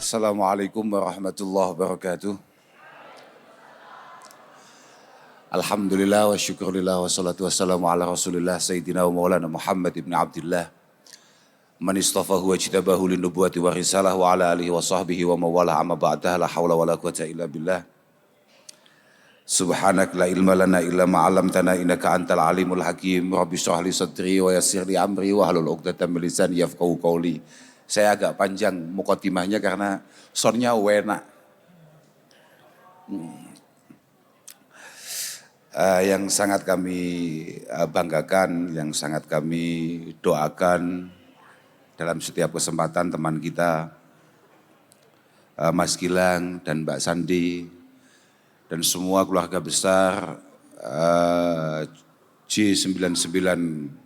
Assalamualaikum warahmatullahi wabarakatuh. Alhamdulillah wa syukurillah wa salatu wassalamu ala rasulillah Sayyidina wa maulana Muhammad ibn Abdillah. Man istafahu wa jitabahu linubuwati wa risalah wa ala alihi wa sahbihi wa mawalah amma ba'dah la hawla wa la quwata illa billah. Subhanak la ilma lana illa ma'alamtana innaka antal alimul hakim. Rabbi syrah li sadri wa yassir li amri wa halul uqdatan min lisani yafqahu qawli. Saya agak panjang mukaddimahnya karena soundnya enak. Yang sangat kami banggakan, yang sangat kami doakan dalam setiap kesempatan teman kita Mas Gilang dan Mbak Sandi dan semua keluarga besar J99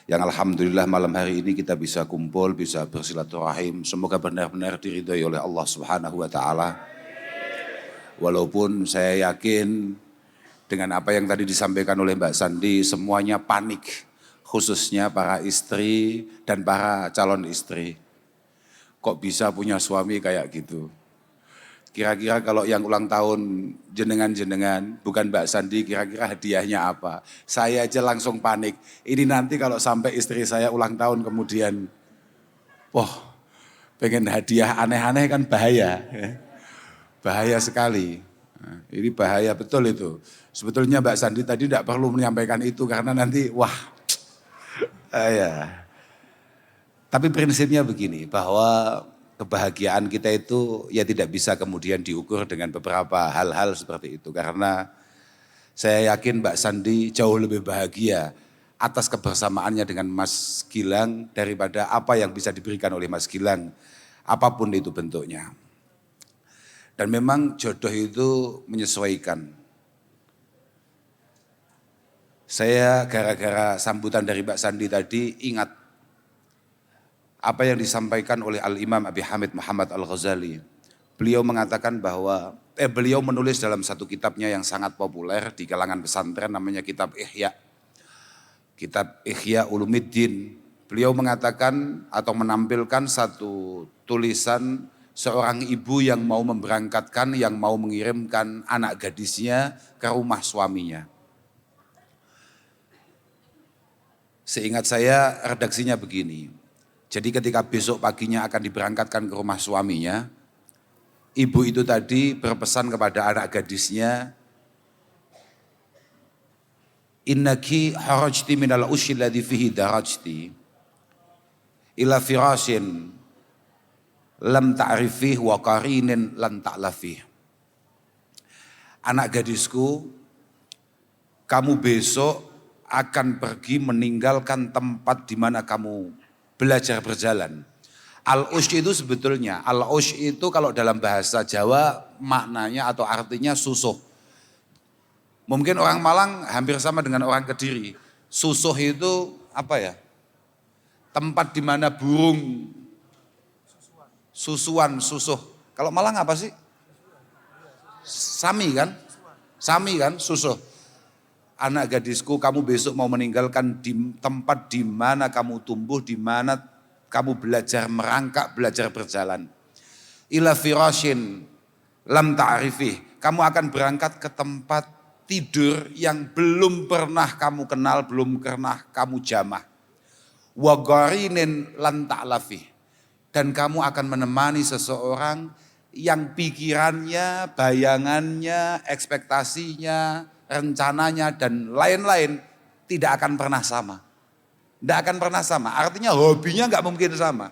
yang alhamdulillah malam hari ini kita bisa kumpul, bisa bersilaturahim. Semoga benar-benar diridhoi oleh Allah Subhanahu wa taala. Walaupun saya yakin dengan apa yang tadi disampaikan oleh Mbak Sandi, semuanya panik, khususnya para istri dan para calon istri. Kok bisa punya suami kayak gitu? Kira-kira kalau yang ulang tahun jenengan-jenengan, bukan Mbak Sandi, kira-kira hadiahnya apa? Saya aja langsung panik. Ini nanti kalau sampai istri saya ulang tahun kemudian, wah pengen hadiah aneh-aneh kan bahaya. Bahaya sekali. Nah, ini bahaya betul itu. Sebetulnya Mbak Sandi tadi tidak perlu menyampaikan itu karena nanti wah. Ya. Tapi prinsipnya begini, bahwa kebahagiaan kita itu ya tidak bisa kemudian diukur dengan beberapa hal-hal seperti itu. Karena saya yakin Mbak Sandi jauh lebih bahagia atas kebersamaannya dengan Mas Gilang daripada apa yang bisa diberikan oleh Mas Gilang, apapun itu bentuknya. Dan memang jodoh itu menyesuaikan. Saya gara-gara sambutan dari Mbak Sandi tadi ingat apa yang disampaikan oleh Al-Imam Abi Hamid Muhammad Al-Ghazali. Beliau mengatakan bahwa, beliau menulis dalam satu kitabnya yang sangat populer di kalangan pesantren namanya kitab Ihya. Kitab Ihya Ulumuddin. Beliau mengatakan atau menampilkan satu tulisan seorang ibu yang mau memberangkatkan, yang mau mengirimkan anak gadisnya ke rumah suaminya. Seingat saya redaksinya begini. Jadi ketika besok paginya akan diberangkatkan ke rumah suaminya, ibu itu tadi berpesan kepada anak gadisnya, innaki harajti minal ushil ladhi fihi darajti ila firashin lam ta'rifih wa qarinin lan ta'lafih. Anak gadisku, kamu besok akan pergi meninggalkan tempat di mana kamu belajar berjalan. Al-ush itu sebetulnya, al-ush itu kalau dalam bahasa Jawa maknanya atau artinya susuh. Mungkin orang Malang hampir sama dengan orang Kediri. Susuh itu apa ya? Tempat di mana burung susuh. Kalau Malang apa sih? Sami kan? Sami kan, susuh. Anak gadisku, kamu besok mau meninggalkan di tempat di mana kamu tumbuh, di mana kamu belajar merangkak, belajar berjalan. Ila firashin lam ta'rifih. Kamu akan berangkat ke tempat tidur yang belum pernah kamu kenal, belum pernah kamu jamah. Wa gharinin lan ta'lafih. Dan kamu akan menemani seseorang yang pikirannya, bayangannya, ekspektasinya, rencananya dan lain-lain tidak akan pernah sama. Tidak akan pernah sama, artinya hobinya nggak mungkin sama.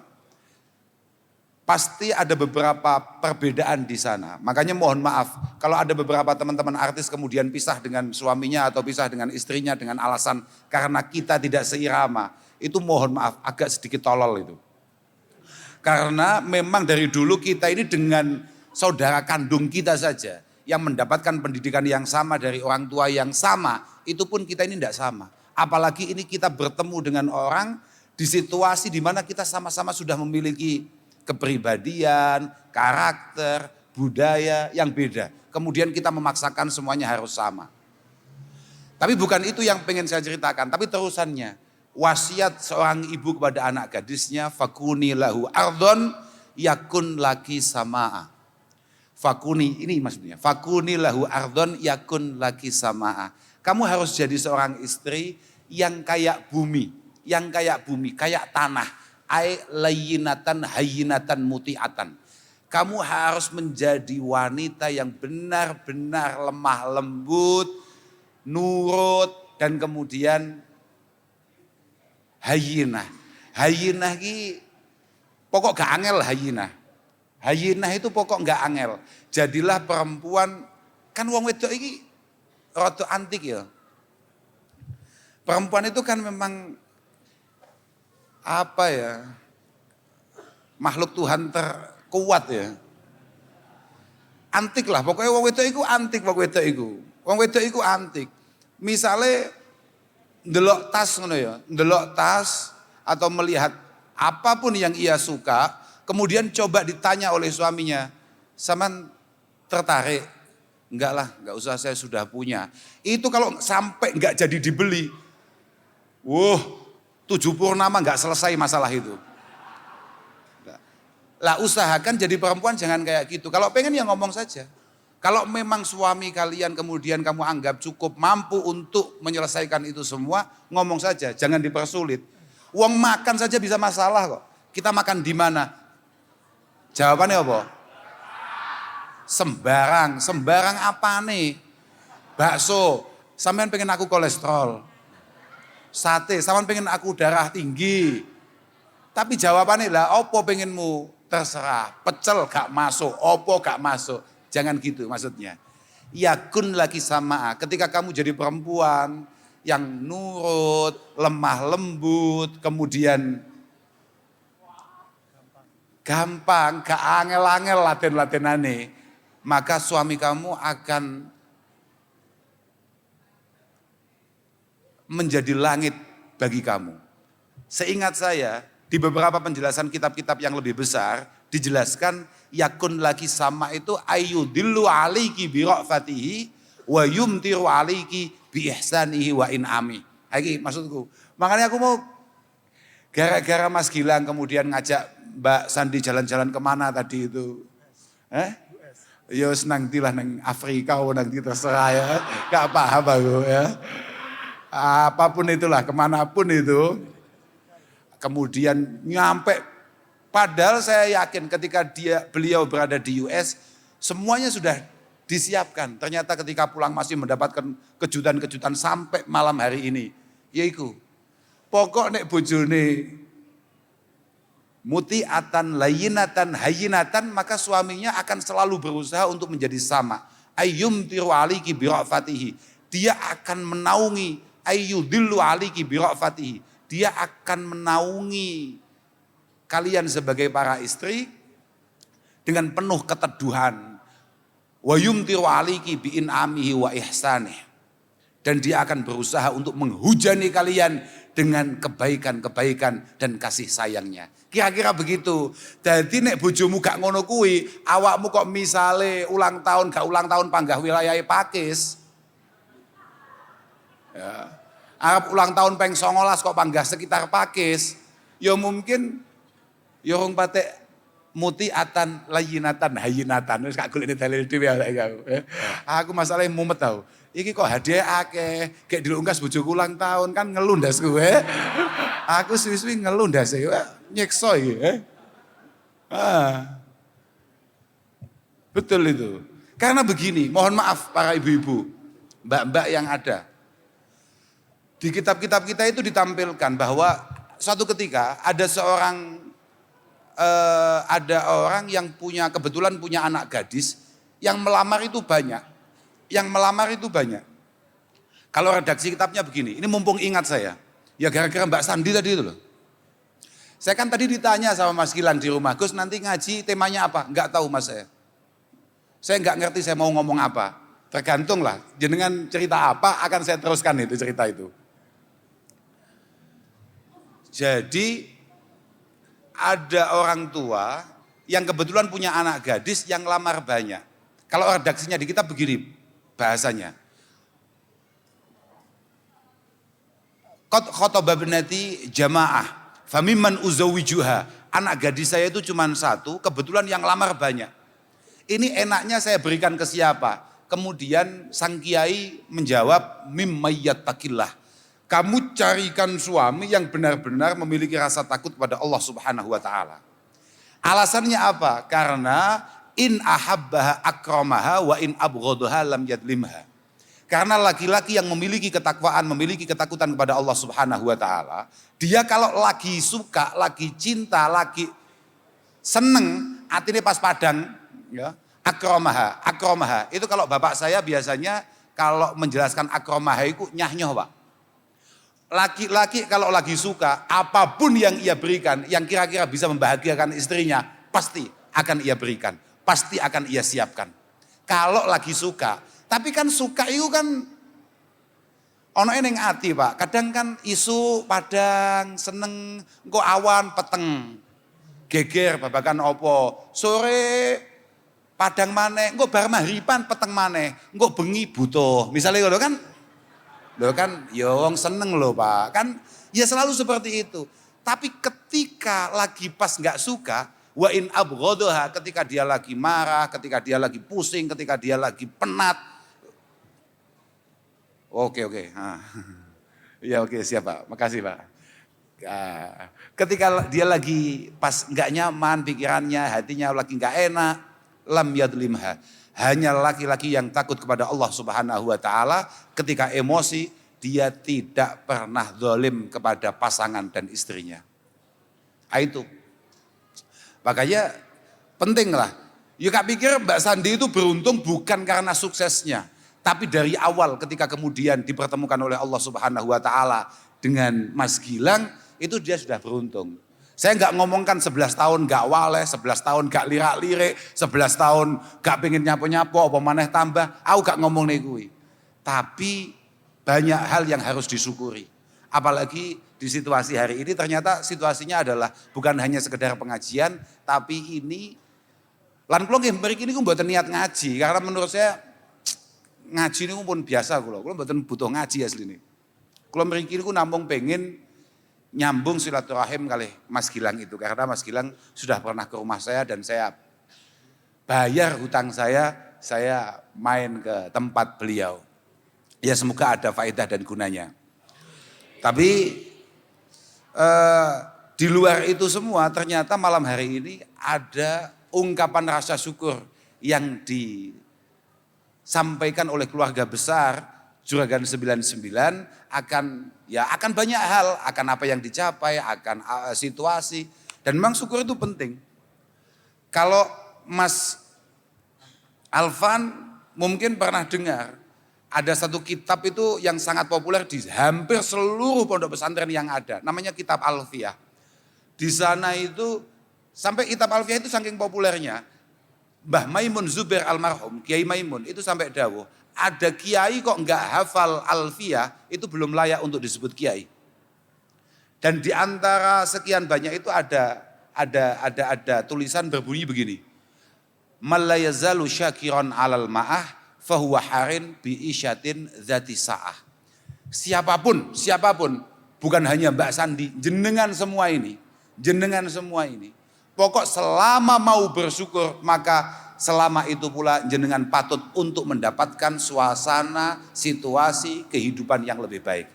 Pasti ada beberapa perbedaan di sana. Makanya mohon maaf kalau ada beberapa teman-teman artis kemudian pisah dengan suaminya atau pisah dengan istrinya dengan alasan karena kita tidak seirama. Itu mohon maaf agak sedikit tolol itu. Karena memang dari dulu kita ini dengan saudara kandung kita saja yang mendapatkan pendidikan yang sama dari orang tua yang sama, itu pun kita ini tidak sama. Apalagi ini kita bertemu dengan orang di situasi di mana kita sama-sama sudah memiliki kepribadian, karakter, budaya yang beda. Kemudian kita memaksakan semuanya harus sama. Tapi bukan itu yang pengen saya ceritakan, tapi terusannya. Wasiat seorang ibu kepada anak gadisnya, fakuni lahu ardhon yakun laki sama'a. Fakuni, ini maksudnya. Fakuni lahu ardon yakun laki sama'a. Kamu harus jadi seorang istri yang kayak bumi. Yang kayak bumi, kayak tanah. Ay layyinatan hayyinatan muti'atan. Kamu harus menjadi wanita yang benar-benar lemah lembut, nurut, dan kemudian hayyinah. Hayyinah ki pokok gak angel hayyinah. Hayyinah itu pokok gak angel. Jadilah perempuan, kan wong wedok iki rada antik ya. Perempuan itu kan memang apa ya? Makhluk Tuhan terkuat ya. Antik lah, pokoknya wong wedok iku antik, wong wedok iku. Wong wedok iku antik. Misale ndelok tas ngono ya, ndelok tas atau melihat apapun yang ia suka, kemudian coba ditanya oleh suaminya, "Saman tertarik?" "Enggak lah, enggak usah, saya sudah punya." Itu kalau sampai enggak jadi dibeli, 7 purnama enggak selesai masalah itu. Lah usahakan jadi perempuan jangan kayak gitu. Kalau pengen ya ngomong saja. Kalau memang suami kalian kemudian kamu anggap cukup mampu untuk menyelesaikan itu semua, ngomong saja, jangan dipersulit. Uang makan saja bisa masalah kok. Kita makan di mana? Jawabannya apa? Sembarang apa nih? Bakso, sampean pengen aku kolesterol. Sate, sampean pengen aku darah tinggi. Tapi jawabannya lah, opo pengenmu? Terserah, pecel gak masuk, opo gak masuk. Jangan gitu maksudnya. Yakun laki sama, ketika kamu jadi perempuan yang nurut, lemah lembut, kemudian gampang, gak angel-angel laten-latenane, maka suami kamu akan menjadi langit bagi kamu. Seingat saya, di beberapa penjelasan kitab-kitab yang lebih besar, dijelaskan yakun laki sama itu ayyudillu aliki bi ra'fatihi wa yumtiru aliki bi ihsanihi wa in'ami. Iki maksudku. Makanya aku mau gara-gara Mas Gilang kemudian ngajak Mbak Sandi jalan-jalan kemana tadi itu. Ya senang tilah nang Afrika nang terserah ya. Gak paham aku ya. Apapun itulah, kemanapun itu. Kemudian nyampe, padahal saya yakin ketika beliau berada di US, semuanya sudah disiapkan. Ternyata ketika pulang masih mendapatkan kejutan-kejutan sampai malam hari ini. Yaitu, pokok nek bojone muti'atan, layyinatan, hayyinatan, maka suaminya akan selalu berusaha untuk menjadi sama. Ayyum tiru aliki bira'fatihi. Dia akan menaungi, ayyudillu aliki bira'fatihi. Dia akan menaungi kalian sebagai para istri dengan penuh keteduhan. Wa yumtiru aliki bi in'amihi wa ihsanih. Dan dia akan berusaha untuk menghujani kalian dengan kebaikan-kebaikan dan kasih sayangnya. Kira-kira begitu. Jadi nek bojomu gak ngono kuwi, awakmu kok misale ulang tahun gak ulang tahun panggah wilayah Pakis. Ya. Arab ulang tahun peng 19 kok panggah sekitar Pakis. Ya mungkin ya wong patek muti'atan layyinatan hayyinatan. Wis gak golekne dalil dhewe aku. Aku masalahnya mumet tau. Iki kok hadiah akeh, kayak dilungkas bojoku ulang tahun kan ngelundas gue. Aku suwi-suwi ngelundas nyekso iki. Betul itu. Karena begini, mohon maaf para ibu-ibu, mbak-mbak yang ada. Di kitab-kitab kita itu ditampilkan bahwa suatu ketika ada orang yang kebetulan punya anak gadis yang melamar itu banyak. Kalau redaksi kitabnya begini, ini mumpung ingat saya. Ya gara-gara Mbak Sandi tadi itu loh. Saya kan tadi ditanya sama Mas Gilang di rumah, Gus nanti ngaji temanya apa? Enggak tahu Mas saya. Saya enggak ngerti saya mau ngomong apa. Tergantung lah, jenengan cerita apa akan saya teruskan itu cerita itu. Jadi ada orang tua yang kebetulan punya anak gadis yang lamar banyak. Kalau redaksinya di kitab begini bahasanya. Qad khataba binati jamaah famimman uzawijuha anak gadis saya itu cuma satu, kebetulan yang lamar banyak. Ini enaknya saya berikan ke siapa? Kemudian sang kiai menjawab, mimmayyattaqillah. Kamu carikan suami yang benar-benar memiliki rasa takut kepada Allah Subhanahu wa taala. Alasannya apa? Karena in ahabbaha akramaha wa in abghadaha lam yadlimha. Karena laki-laki yang memiliki ketakwaan, memiliki ketakutan kepada Allah Subhanahu wa taala, dia kalau lagi suka, lagi cinta, lagi seneng, artinya pas padang, ya. Akromaha. Itu kalau bapak saya biasanya kalau menjelaskan akromaha itu nyah-nyoh, Pak. Laki-laki kalau lagi suka, apapun yang ia berikan, yang kira-kira bisa membahagiakan istrinya, pasti akan ia berikan. Pasti akan ia siapkan. Kalau lagi suka. Tapi kan suka itu kan, ono ning ati, Pak. Kadang kan isu, padang, seneng, engko awan, peteng. Geger, babakan opo. Sore, padang maneh, engko bar mahriban peteng maneh, engko bengi butuh. Misalnya lho kan ya wong seneng lho Pak. Kan ya selalu seperti itu. Tapi ketika lagi pas enggak suka, wa in abghadaha, ketika dia lagi marah, ketika dia lagi pusing, ketika dia lagi penat. Oke. Ya oke, siap Pak. Makasih Pak. Ketika dia lagi pas enggak nyaman pikirannya, hatinya lagi enggak enak, lam yadlimha. Hanya laki-laki yang takut kepada Allah Subhanahu wa taala ketika emosi dia tidak pernah zalim kepada pasangan dan istrinya. Itu. Makanya penting lah. Ya Kak pikir Mbak Sandi itu beruntung bukan karena suksesnya, tapi dari awal ketika kemudian dipertemukan oleh Allah Subhanahu wa taala dengan Mas Gilang, itu dia sudah beruntung. Saya nggak ngomongkan 11 tahun nggak waleh, 11 tahun nggak lirak-lirik, 11 tahun nggak pengen nyapo-nyapo, apa maneh tambah. Aku nggak ngomong nih gue. Tapi banyak hal yang harus disyukuri. Apalagi di situasi hari ini ternyata situasinya adalah bukan hanya sekedar pengajian, tapi ini lan kula nggih mriki niku mboten niat ngaji karena menurut saya ngaji niku pun biasa kula mboten butuh ngaji asline. Kula mriki niku namung pengen nyambung silaturahim kali Mas Gilang itu. Karena Mas Gilang sudah pernah ke rumah saya dan saya bayar hutang saya main ke tempat beliau. Ya semoga ada faedah dan gunanya. Tapi di luar itu semua ternyata malam hari ini ada ungkapan rasa syukur yang disampaikan oleh keluarga besar Juragan 99 akan banyak hal, akan apa yang dicapai, akan situasi. Dan memang syukur itu penting. Kalau Mas Alvan mungkin pernah dengar, ada satu kitab itu yang sangat populer di hampir seluruh pondok pesantren yang ada. Namanya Kitab Alfiyah. Di sana itu, sampai Kitab Alfiyah itu saking populernya, Mbah Maimun Zubair almarhum, Kiai Maimun itu sampai dawuh, ada kiai kok enggak hafal Alfiyah, itu belum layak untuk disebut kiai. Dan di antara sekian banyak itu ada tulisan berbunyi begini. Man la yazalu syakiran 'alal ma'ah fahuwa harin bi isyatin dzati sa'ah. Siapapun, bukan hanya Mbak Sandi, jenengan semua ini. Pokok selama mau bersyukur, maka selama itu pula jenengan patut untuk mendapatkan suasana, situasi, kehidupan yang lebih baik.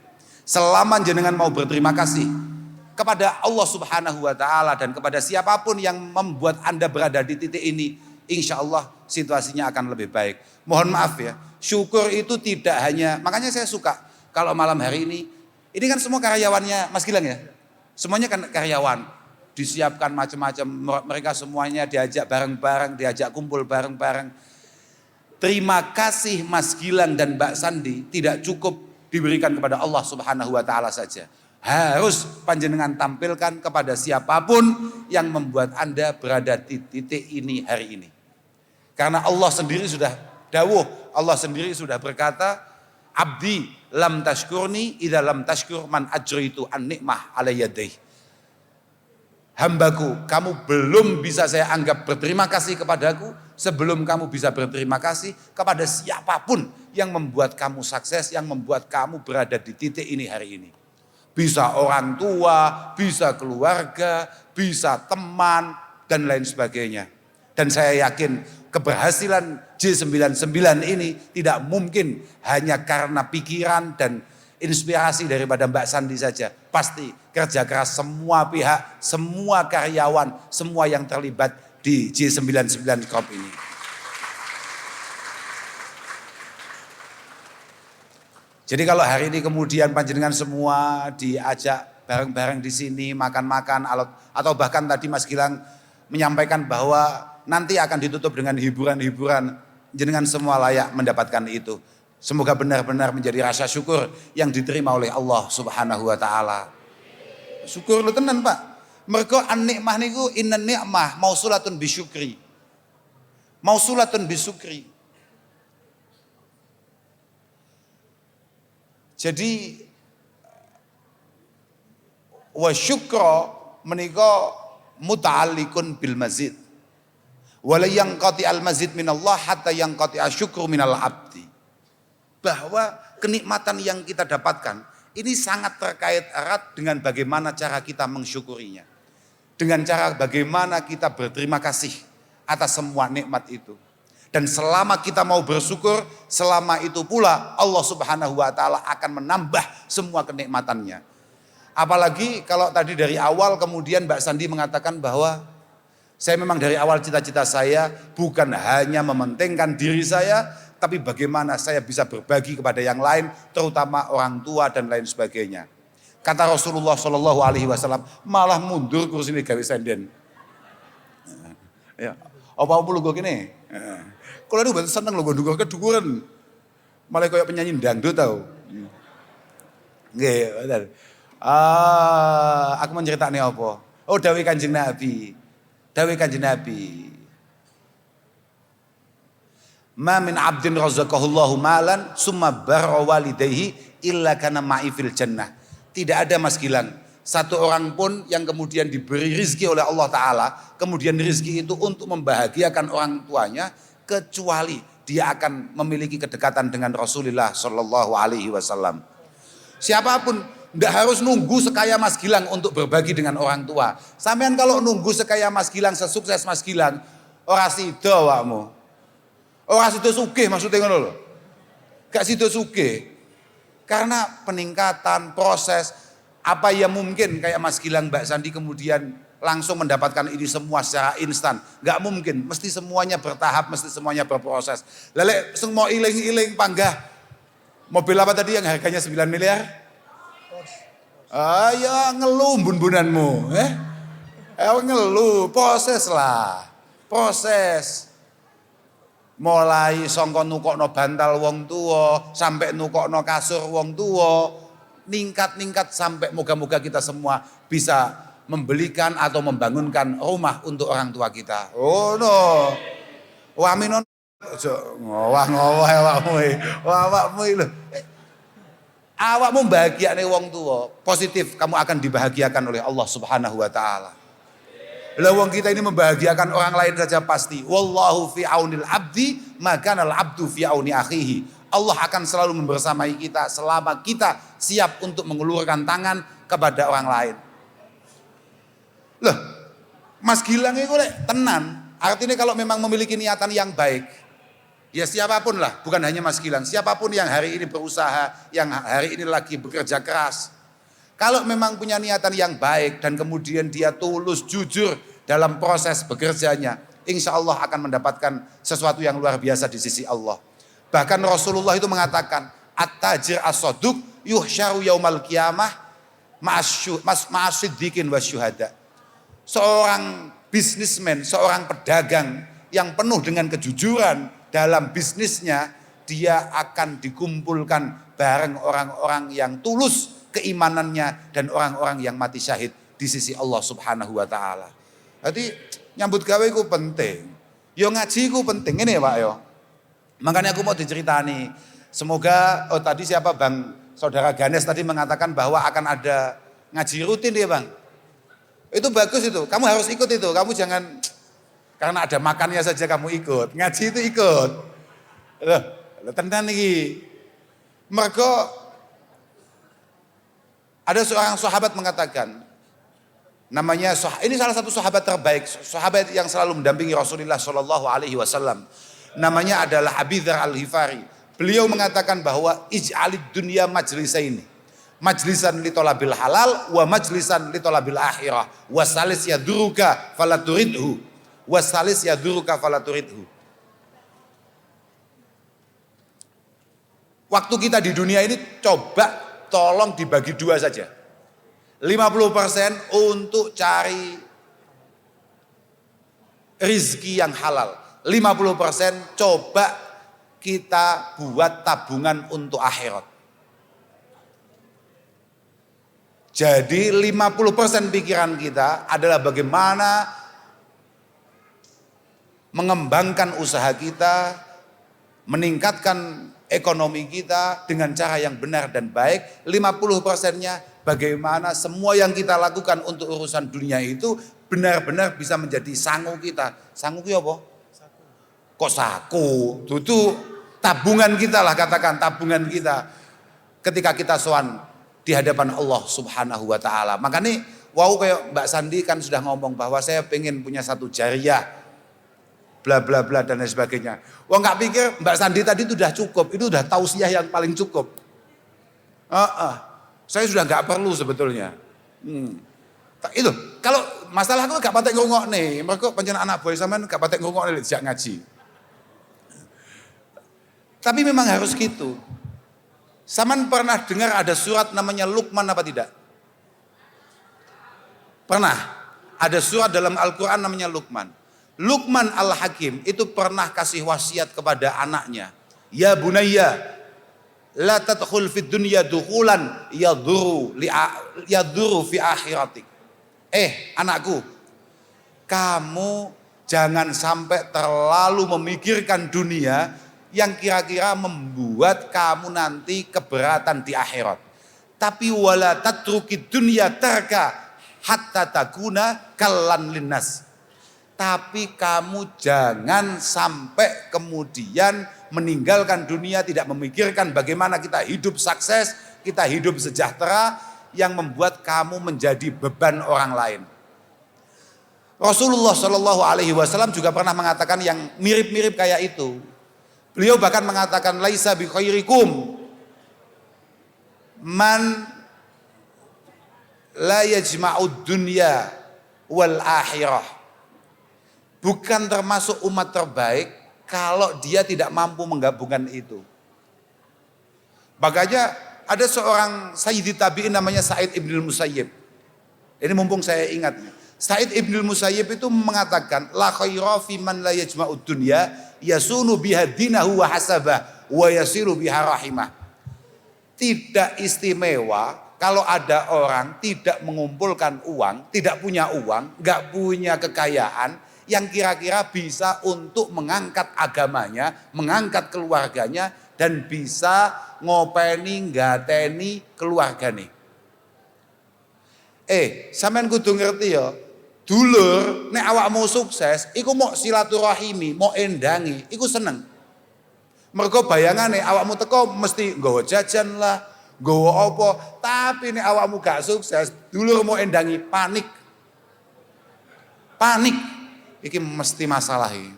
Selama jenengan mau berterima kasih kepada Allah Subhanahu wa taala dan kepada siapapun yang membuat Anda berada di titik ini, insya Allah situasinya akan lebih baik. Mohon maaf ya, syukur itu tidak hanya, makanya saya suka kalau malam hari ini kan semua karyawannya Mas Gilang ya. Semuanya kan karyawan. Disiapkan macam-macam, mereka semuanya diajak bareng-bareng, diajak kumpul bareng-bareng. Terima kasih Mas Gilang dan Mbak Sandi tidak cukup diberikan kepada Allah Subhanahu wa taala saja. Harus panjenengan tampilkan kepada siapapun yang membuat Anda berada di titik ini hari ini. Karena Allah sendiri sudah dawuh, Allah sendiri sudah berkata, abdi lam tashkurni idza lam tashkur man ajritu an nikmah ala yadayhi. Hambaku, kamu belum bisa saya anggap berterima kasih kepadaku sebelum kamu bisa berterima kasih kepada siapapun yang membuat kamu sukses, yang membuat kamu berada di titik ini hari ini. Bisa orang tua, bisa keluarga, bisa teman, dan lain sebagainya. Dan saya yakin keberhasilan J99 ini tidak mungkin hanya karena pikiran dan inspirasi daripada Mbak Sandi saja. Pasti kerja keras semua pihak, semua karyawan, semua yang terlibat di J99 Corp ini. Jadi kalau hari ini kemudian panjenengan semua diajak bareng-bareng di sini makan-makan atau bahkan tadi Mas Gilang menyampaikan bahwa nanti akan ditutup dengan hiburan-hiburan, jenengan semua layak mendapatkan itu. Semoga benar-benar menjadi rasa syukur yang diterima oleh Allah Subhanahu wa taala. Syukur lu tenan, Pak. Mergo an-nikmah niku inna ni'mah mausulatun bisyukri. Mausulatun bisyukri. Jadi wa syukra menika muta'alliqun bil mazid. Wala yanqati al mazid minallah hatta yanqati asyukru minal abdi. Bahwa kenikmatan yang kita dapatkan ini sangat terkait erat dengan bagaimana cara kita mensyukurinya. Dengan cara bagaimana kita berterima kasih atas semua nikmat itu. Dan selama kita mau bersyukur, selama itu pula Allah Subhanahu wa taala akan menambah semua kenikmatannya. Apalagi kalau tadi dari awal kemudian Mbak Sandi mengatakan bahwa saya memang dari awal cita-cita saya bukan hanya mementingkan diri saya, tapi bagaimana saya bisa berbagi kepada yang lain, terutama orang tua dan lain sebagainya. Kata Rasulullah Shallallahu Alaihi Wasallam, malah mundur kursi ini gawe senden. Ya, apa lu gue gini? Kalau itu betul seneng lo gue duga kedukuran, malah kayak penyanyi dangdut tau. Nggih, betul. Aku menceritakan apa? Oh, dawuh Kanjeng Nabi. Dawuh Kanjeng Nabi. Ma min abdin razaqahullahu malan summa barra walidayhi illa kana ma'i fil jannah. Tidak ada Mas Gilang, satu orang pun yang kemudian diberi rizki oleh Allah Ta'ala, kemudian rizki itu untuk membahagiakan orang tuanya, kecuali dia akan memiliki kedekatan dengan Rasulullah Shallallahu Alaihi Wasallam. Siapapun tidak harus nunggu sekaya Mas Gilang untuk berbagi dengan orang tua. Sampean kalau nunggu sekaya Mas Gilang, sesukses Mas Gilang, ora sida awakmu. Ora sida sugih maksudnya ngono lho. Gak sida sugih. Karena peningkatan proses apa yang mungkin kayak Mas Gilang, Mbak Sandi kemudian langsung mendapatkan ini semua secara instan. Gak mungkin, mesti semuanya bertahap, mesti semuanya berproses. Lelek semua iling-iling panggah. Mobil apa tadi yang harganya 9 miliar? Ya ngeluh bun-bunanmu. Ngeluh, proses lah. Proses. Mulai songko nukokno bantal wong tua, sampai nukokno kasur wong tua, ningkat-ningkat sampai moga-moga kita semua bisa membelikan atau membangunkan rumah untuk orang tua kita. Oh no. Wah minon ngowah-ngowah awakmu lho. Awakmu bahagiane wong tua, positif kamu akan dibahagiakan oleh Allah Subhanahu wa taala. Lah wong kita ini membahagiakan orang lain saja pasti. Wallahu fi aunil abdi, maka al abdu fi auni akhihi. Allah akan selalu membersamai kita selama kita siap untuk mengulurkan tangan kepada orang lain. Loh, Mas Gilang itu tenan. Artinya kalau memang memiliki niatan yang baik, ya siapapun lah, bukan hanya Mas Gilang, siapapun yang hari ini berusaha, yang hari ini lagi bekerja keras. Kalau memang punya niatan yang baik dan kemudian dia tulus, jujur dalam proses bekerjanya, insya Allah akan mendapatkan sesuatu yang luar biasa di sisi Allah. Bahkan Rasulullah itu mengatakan, at-tajir as-saduq yuhsyaru yaumal qiyamah ma'asiddiqin wasyuhada. Seorang bisnismen, seorang pedagang yang penuh dengan kejujuran dalam bisnisnya, dia akan dikumpulkan bareng orang-orang yang tulus keimanannya dan orang-orang yang mati syahid di sisi Allah Subhanahu wa taala. Jadi nyambut gawe ku penting. Yo ngaji ku penting ini ya Pak yo. Makanya aku mau diceritani. Semoga tadi siapa Bang Saudara Ganes tadi mengatakan bahwa akan ada ngaji rutin ya Bang. Itu bagus itu. Kamu harus ikut itu. Kamu jangan karena ada makannya saja kamu ikut. Ngaji itu ikut. Loh tenan iki. Mergo Ada seorang sahabat mengatakan, namanya ini salah satu sahabat terbaik, sahabat yang selalu mendampingi Rasulullah Shallallahu Alaihi Wasallam. Namanya adalah Abi Dzar Al-Ghifari. Beliau mengatakan bahwa ij'alid dunya majlisaini, majlisan li talabil halal wa majlisan li talabil akhirah, wasalis yaduruka falaturidhu, wasalis yaduruka falaturidhu. Waktu kita di dunia ini coba tolong dibagi dua saja. 50% untuk cari rizki yang halal. 50% coba kita buat tabungan untuk akhirat. Jadi 50% pikiran kita adalah bagaimana mengembangkan usaha kita, meningkatkan ekonomi kita dengan cara yang benar dan baik. 50%-nya bagaimana semua yang kita lakukan untuk urusan dunia itu benar-benar bisa menjadi sangu kita. Sangu itu apa? Saku. Kok saku? Itu tabungan kita lah, katakan tabungan kita. Ketika kita sowan di hadapan Allah Subhanahu wa taala. Makanya kayak Mbak Sandi kan sudah ngomong bahwa saya pengen punya satu jariah, bla bla bla dan lain sebagainya. Wah nggak pikir Mbak Sandi tadi itu sudah cukup, itu udah tausiah yang paling cukup. Saya sudah nggak perlu sebetulnya. Itu kalau masalah aku nggak patek ngurungok nih, mereka panjenengan anak boy sampean nggak patek ngurungok nih sejak ngaji. Tapi memang harus gitu. Saman pernah dengar ada surat namanya Luqman apa tidak? Pernah. Ada surat dalam Al-Quran namanya Luqman. Luqman Al-Hakim itu pernah kasih wasiat kepada anaknya. Ya bunayya, la tadkhul fid dunya dukhulan yadhuru fi akhiratik. Anakku, kamu jangan sampai terlalu memikirkan dunia yang kira-kira membuat kamu nanti keberatan di akhirat. Tapi wala tatrukid dunya tarka hatta takuna kallan linnas. Tapi kamu jangan sampai kemudian meninggalkan dunia, tidak memikirkan bagaimana kita hidup sukses, kita hidup sejahtera, yang membuat kamu menjadi beban orang lain. Rasulullah Shallallahu Alaihi Wasallam juga pernah mengatakan yang mirip-mirip kayak itu. Beliau bahkan mengatakan laisa bi khairikum man la yajma'ud dunya wal akhirah. Bukan termasuk umat terbaik kalau dia tidak mampu menggabungkan itu. Makanya ada seorang Sayyidi Tabi'in namanya Sa'id Ibnul Musayyib. Ini mumpung saya ingat. Sa'id Ibnul Musayyib itu mengatakan la khaira fi man la yajma'ud dunya yasunu biha dinahu wa hasabah wa yasiru biha rahimah. Tidak istimewa kalau ada orang tidak mengumpulkan uang, tidak punya uang, enggak punya kekayaan yang kira-kira bisa untuk mengangkat agamanya, mengangkat keluarganya, dan bisa ngopeni, ngateni keluargane. Sampean kudu ngerti ya, dulur nek awakmu sukses, iku mau silaturahimi, mau endangi, iku seneng. Mergo bayangane awakmu teko mesti nggawa jajan lah, nggawa apa, tapi nek awakmu gak sukses, dulur mau endangi panik. Panik. Iki mesti masalah iki.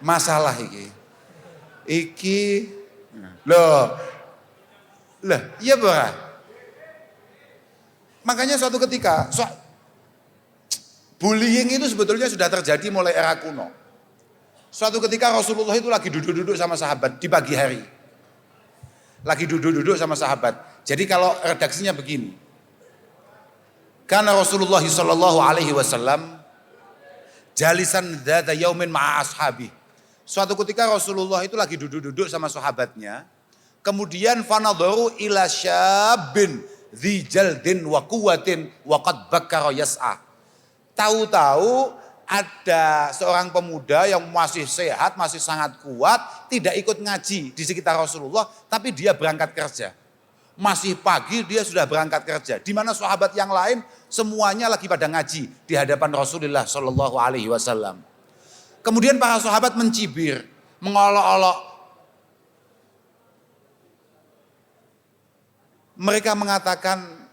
Masalah iki. Iki loh, iya bah. Makanya suatu ketika bullying itu sebetulnya sudah terjadi mulai era kuno. Suatu ketika Rasulullah itu lagi duduk-duduk sama sahabat di pagi hari. Lagi duduk-duduk sama sahabat. Jadi kalau redaksinya begini. Karena Rasulullah sallallahu alaihi wasallam jalisan dzata yaumin ma'a ashabi. Suatu ketika Rasulullah itu lagi duduk-duduk sama sahabatnya. Kemudian fanadharu ila syabin dzi jaldin wa quwwatin wa qad bakkara yas'a. Tahu-tahu ada seorang pemuda yang masih sehat, masih sangat kuat, tidak ikut ngaji di sekitar Rasulullah, tapi dia berangkat kerja. Masih pagi dia sudah berangkat kerja. Di mana sahabat yang lain semuanya lagi pada ngaji di hadapan Rasulullah Shallallahu Alaihi Wasallam. Kemudian para sahabat mencibir, mengolok-olok. Mereka mengatakan,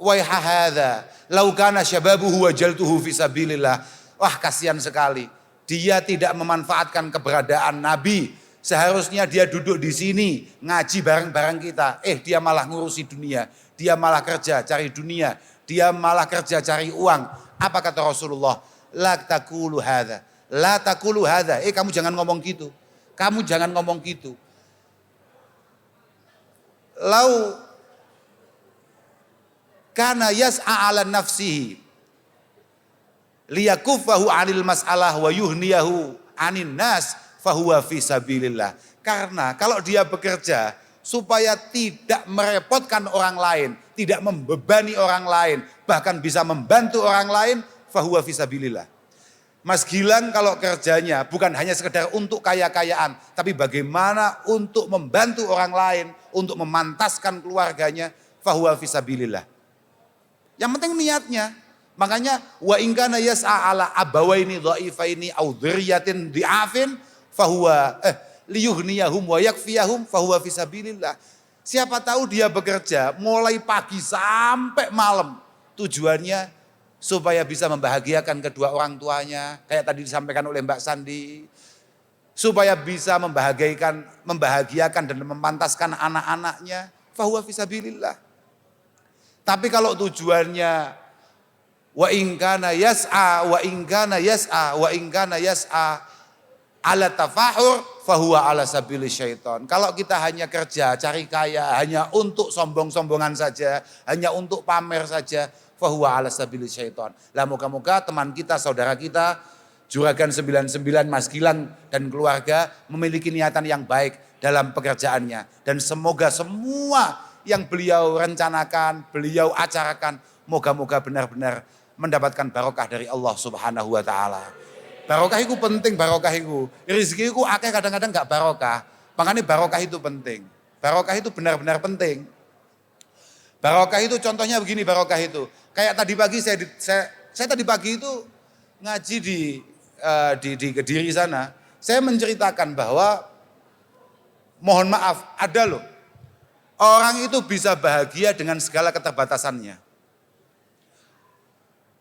waiha hadza law kana syababuhu wajaltuhu fi sabilillah. Wah, kasihan sekali. Dia tidak memanfaatkan keberadaan Nabi. Seharusnya dia duduk di sini ngaji bareng-bareng kita. Dia malah ngurusi dunia. Dia malah kerja cari dunia. Dia malah kerja cari uang. Apa kata Rasulullah? La taqulu hadza. La taqulu hadza. Kamu jangan ngomong gitu. Kamu jangan ngomong gitu. Lau kana yas'a ala nafsihi liyakuffahu 'anil mas'alah wa yuhniyahu 'anin nas fahuwa fi sabilillah. Karena kalau dia bekerja supaya tidak merepotkan orang lain, tidak membebani orang lain, bahkan bisa membantu orang lain, fahuwa fi sabilillah. Mas Gilang kalau kerjanya bukan hanya sekedar untuk kaya-kayaan, tapi bagaimana untuk membantu orang lain, untuk memantaskan keluarganya, fahuwa fi sabilillah. Yang penting niatnya. Makanya wa in kana yas'a ala abawaini dhaifaini au dzurriyyatin di'afin fahuwa liyughniyahum wa yakfiyahum fahuwa fi sabilillah. Siapa tahu dia bekerja mulai pagi sampai malam, tujuannya supaya bisa membahagiakan kedua orang tuanya, kayak tadi disampaikan oleh Mbak Sandi, supaya bisa membahagiakan dan memantaskan anak-anaknya, fahuwa fisabilillah. Tapi kalau tujuannya wa in kana yas'a ala tafahur fahuwa ala sabili syaitan. Kalau kita hanya kerja cari kaya hanya untuk sombong-sombongan saja, hanya untuk pamer saja, fahuwa ala sabili syaitan. Lah moga-moga teman kita, saudara kita, Juragan 99 Mas Gilang dan keluarga memiliki niatan yang baik dalam pekerjaannya. Dan semoga semua yang beliau rencanakan, beliau acarakan, moga-moga benar-benar mendapatkan barokah dari Allah Subhanahu wa taala. Barokah itu penting, barokah itu. Rezeki itu akeh kadang-kadang gak barokah. Makanya barokah itu penting. Barokah itu benar-benar penting. Barokah itu contohnya begini, barokah itu. Kayak tadi pagi saya tadi pagi itu ngaji di Kediri sana. Saya menceritakan bahwa mohon maaf, ada loh. Orang itu bisa bahagia dengan segala keterbatasannya.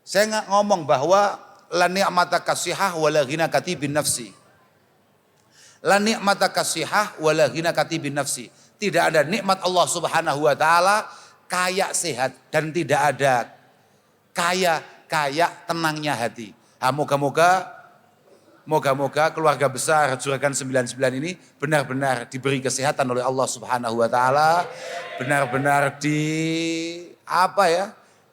Saya nggak ngomong bahwa la ni'mata kasihah wala ghina katibin nafsi. La ni'mata kasihah wala ghina katibin nafsi. Tidak ada nikmat Allah Subhanahu wa taala kaya sehat dan tidak ada kaya tenangnya hati. Moga-moga keluarga besar Juragan 99 ini benar-benar diberi kesehatan oleh Allah Subhanahu wa taala, benar-benar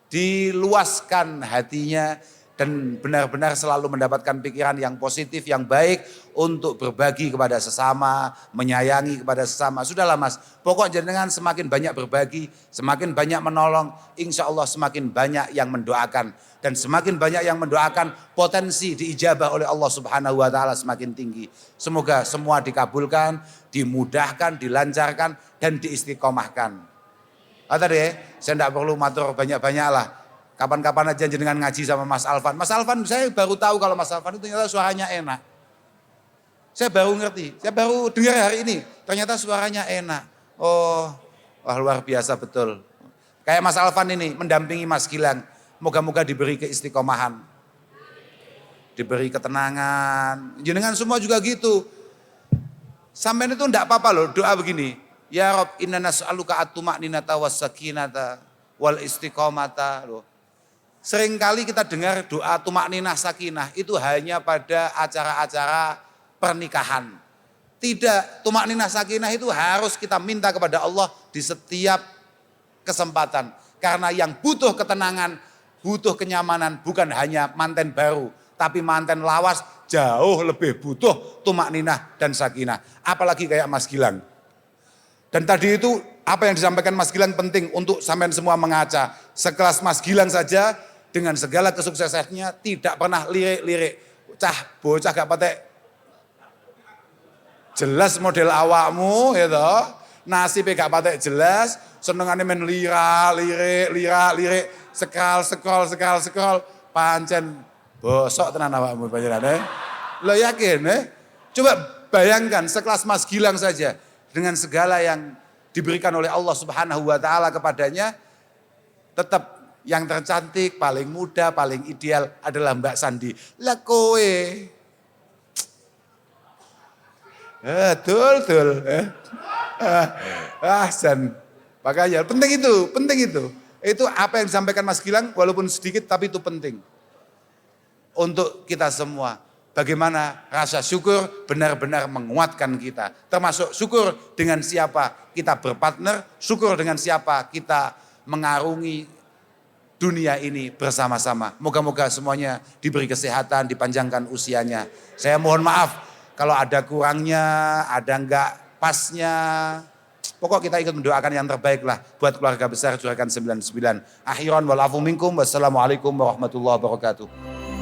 diluaskan hatinya dan benar-benar selalu mendapatkan pikiran yang positif, yang baik untuk berbagi kepada sesama, menyayangi kepada sesama. Sudahlah Mas, pokok jenengan semakin banyak berbagi, semakin banyak menolong, insya Allah semakin banyak yang mendoakan. Dan semakin banyak yang mendoakan, potensi diijabah oleh Allah Subhanahu wa taala semakin tinggi. Semoga semua dikabulkan, dimudahkan, dilancarkan, dan diistiqomahkan. Tadi saya tidak perlu matur banyak-banyak lah. Kapan-kapan aja jenengan ngaji sama Mas Alvan. Mas Alvan saya baru tahu kalau Mas Alvan itu ternyata suaranya enak. Saya baru ngerti, saya baru dengar hari ini. Ternyata suaranya enak. Oh, wah luar biasa betul. Kayak Mas Alvan ini mendampingi Mas Gilang. Moga-moga diberi keistiqomahan. Diberi ketenangan. Jenengan semua juga gitu. Sampai itu enggak apa-apa loh, doa begini. Ya Rob, inna nas'aluka at-tuma'ninata was-sakinata wal istiqomata. Loh. Seringkali kita dengar doa tumakninah sakinah itu hanya pada acara-acara pernikahan. Tidak, tumakninah sakinah itu harus kita minta kepada Allah di setiap kesempatan. Karena yang butuh ketenangan, butuh kenyamanan bukan hanya manten baru, tapi manten lawas jauh lebih butuh tumakninah dan sakinah. Apalagi kayak Mas Gilang. Dan tadi itu apa yang disampaikan Mas Gilang penting untuk sampean semua mengaca. Sekelas Mas Gilang saja dengan segala kesuksesannya tidak pernah lirik-lirik. Bocah gak patek jelas model awakmu gitu. Nasibnya gak patek jelas, senengannya main lirik, scroll, pancen bosok tenan awakmu panjenengan. Lo yakin Coba bayangkan sekelas Mas Gilang saja dengan segala yang diberikan oleh Allah Subhanahu wa taala kepadanya tetap Yang tercantik, paling muda, paling ideal adalah Mbak Sandi. Lah kowe. Dul. San. Makanya penting itu. Itu apa yang disampaikan Mas Gilang walaupun sedikit tapi itu penting. Untuk kita semua. Bagaimana rasa syukur benar-benar menguatkan kita. Termasuk syukur dengan siapa kita berpartner, syukur dengan siapa kita mengarungi dunia ini bersama-sama. Moga-moga semuanya diberi kesehatan, dipanjangkan usianya. Saya mohon maaf kalau ada kurangnya, ada enggak pasnya. Pokok kita ikut mendoakan yang terbaik lah buat keluarga besar Juragan 99. Akhiran wal afu minkum. Wassalamualaikum warahmatullahi wabarakatuh.